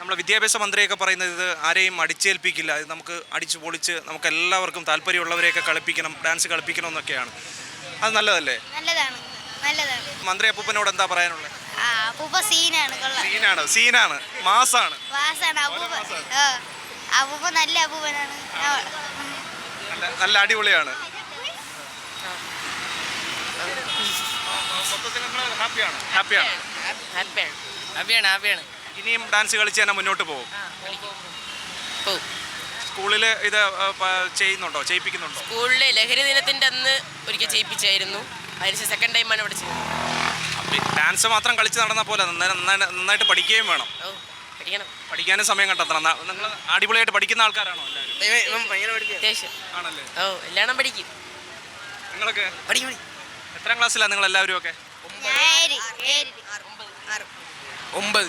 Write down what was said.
നമ്മുടെ വിദ്യാഭ്യാസ മന്ത്രിയൊക്കെ പറയുന്നത് ഇത് ആരെയും അടിച്ചേൽപ്പിക്കില്ല, ഇത് നമുക്ക് അടിച്ചു പൊളിച്ച് നമുക്ക് എല്ലാവർക്കും താല്പര്യമുള്ളവരെയൊക്കെ കളിപ്പിക്കണം, ഡാൻസ് കളിപ്പിക്കണം എന്നൊക്കെയാണ്. അത് നല്ലതല്ലേ? നല്ലതാണ്, നല്ലതാണ്. മന്ത്രി അപ്പൂപ്പനോട് എന്താ പറയാനുള്ളത്? അപ്പൂപ്പ സീനാണ്, കൊള്ളാം. സീനാണ്, മാസാണ്. അപ്പൂപ്പ നല്ല അപ്പൂപ്പനാണ്, നല്ല അടിപൊളിയാണ്. ഹാപ്പിയാണ്. ഇനിയും ഡാൻസ് കളിച്ച് തന്നെ മുന്നോട്ട് പോകും. സ്കൂളിൽ ഇത് ചെയ്യുന്നുണ്ടോ, ചെയ്യിപ്പിക്കുന്നുണ്ടോ? സ്കൂളിലെ ലഹരി ദിനത്തിന്റെ അന്ന് ഒരിക്കൽ ചെയ്യിപ്പിച്ചായിരുന്നു. അതിന് സെക്കൻഡ് ടൈമാണ് ഇവിടെ ചെയ്യുന്നത്. ഡാൻസ് മാത്രം കളിച്ച് നടന്ന പോലെ നന്നായിട്ട് പഠിക്കുകയും വേണം. പഠിക്കാനും സമയം കണ്ടെത്തണം. നിങ്ങൾ അടിപൊളിയായിട്ട് പഠിക്കുന്ന ആൾക്കാരാണോ എല്ലാവരും? അത്യാവശ്യം ആണല്ലേ? എല്ലാം പഠിക്കും. നിങ്ങളൊക്കെ എത്രാം ക്ലാസ്സിലാണ് നിങ്ങൾ എല്ലാവരും ഒക്കെ? 9